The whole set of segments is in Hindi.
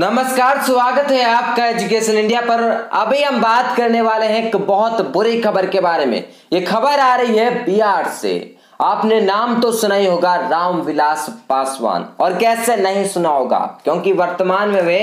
नमस्कार, स्वागत है आपका एजुकेशन इंडिया पर। अभी हम बात करने वाले हैं एक बहुत बुरी खबर के बारे में। ये खबर आ रही है बिहार से। आपने नाम तो सुना ही होगा, रामविलास पासवान। और कैसे नहीं सुना होगा, क्योंकि वर्तमान में वे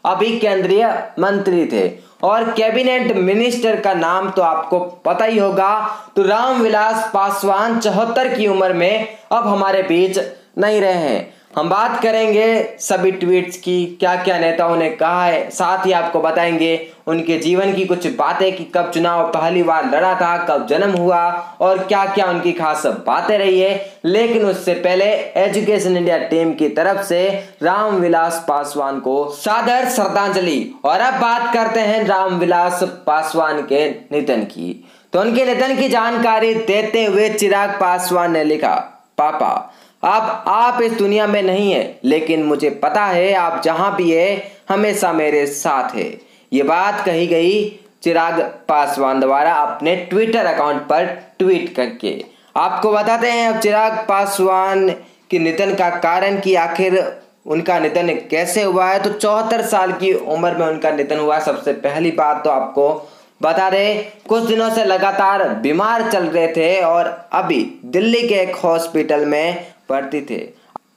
अभी केंद्रीय मंत्री थे और कैबिनेट मिनिस्टर का नाम तो आपको पता ही होगा। तो रामविलास पासवान 74 की उम्र में अब हमारे बीच नहीं रहे हैं। हम बात करेंगे सभी ट्वीट्स की, क्या क्या नेताओं ने कहा है, साथ ही आपको बताएंगे उनके जीवन की कुछ बातें कि कब चुनाव पहली बार लड़ा था, कब जन्म हुआ और क्या क्या उनकी खास बातें रही है। लेकिन उससे पहले एजुकेशन इंडिया टीम की तरफ से रामविलास पासवान को सादर श्रद्धांजलि। और अब बात करते हैं रामविलास पासवान के निधन की। तो उनके निधन की जानकारी देते हुए चिराग पासवान ने लिखा, पापा अब आप इस दुनिया में नहीं है, लेकिन मुझे पता है आप जहां भी है हमेशा मेरे साथ है। ये बात कही गई चिराग पासवान द्वारा अपने ट्विटर अकाउंट पर ट्वीट करके। आपको बताते हैं अब चिराग पासवान के निधन का कारण कि आखिर उनका निधन कैसे हुआ है। तो 74 साल की उम्र में उनका निधन हुआ। सबसे पहली बात तो आपको बता रहे, कुछ दिनों से लगातार बीमार चल रहे थे और अभी दिल्ली के एक हॉस्पिटल में भर्ती थे।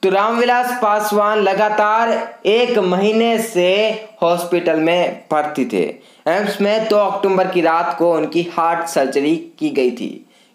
तो रामविलास पासवान लगातार 1 महीने से हॉस्पिटल में भर्ती थे। एम्स में 2 अक्टूबर की रात को उनकी हार्ट सर्जरी की गई थी।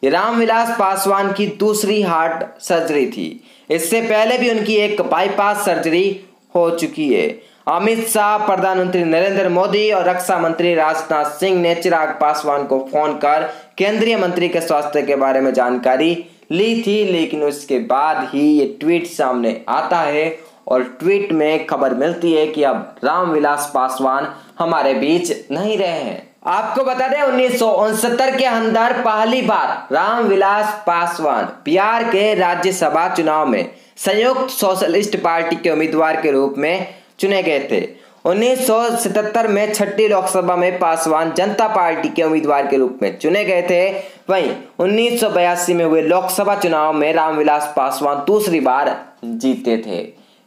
ये रामविलास पासवान की दूसरी हार्ट सर्जरी थी। इससे पहले भी उनकी एक बाईपास सर्जरी हो चुकी है। अमित शाह, प्रधानमंत्री नरेंद्र मोदी और रक्षा मंत्री राजनाथ सिंह ने चिराग पासवान को फोन कर केंद्रीय मंत्री के स्वास्थ्य के बारे में जानकारी ली थी। लेकिन उसके बाद ही ये ट्वीट सामने आता है और ट्वीट में खबर मिलती है कि अब रामविलास पासवान हमारे बीच नहीं रहे हैं। आपको बता दें 1969 के अंदर पहली बार रामविलास पासवान बिहार के राज्यसभा चुनाव में संयुक्त सोशलिस्ट पार्टी के उम्मीदवार के रूप में चुने गए थे। 1977 में 6ठी लोकसभा में पासवान जनता पार्टी के उम्मीदवार के रूप में चुने गए थे। वहीं 1982 में हुए लोकसभा चुनाव में रामविलास पासवान दूसरी बार जीते थे।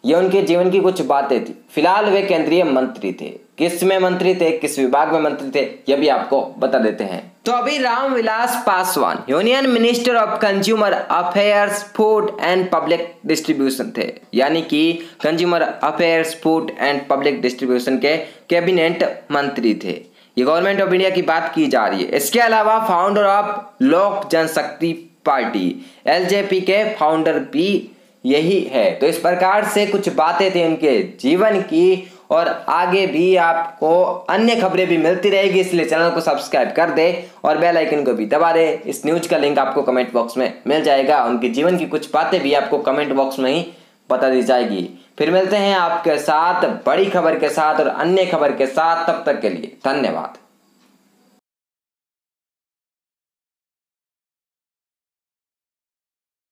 ये उनके जीवन की कुछ बातें थी। फिलहाल वे केंद्रीय मंत्री थे। किस में मंत्री थे, किस विभाग में मंत्री थे, यह भी आपको बता देते हैं। तो अभी Ramvilas Paswan union minister of consumer affairs, food and public distribution थे, यानी कि consumer affairs, food and public distribution के कैबिनेट मंत्री थे। ये गवर्नमेंट ऑफ इंडिया की बात की जा रही है। इसके अलावा फाउंडर ऑफ लोक जनशक्ति पार्टी एलजेपी के फाउंडर भी यही है। तो इस प्रकार से कुछ बातें थी उनके जीवन की और आगे भी आपको अन्य खबरें भी मिलती रहेगी, इसलिए चैनल को सब्सक्राइब कर दे और बेल आइकन को भी दबा दे। इस न्यूज का लिंक आपको कमेंट बॉक्स में मिल जाएगा। उनके जीवन की कुछ बातें भी आपको कमेंट बॉक्स में ही बता दी जाएगी। फिर मिलते हैं आपके साथ बड़ी खबर के साथ और अन्य खबर के साथ। तब तक के लिए धन्यवाद।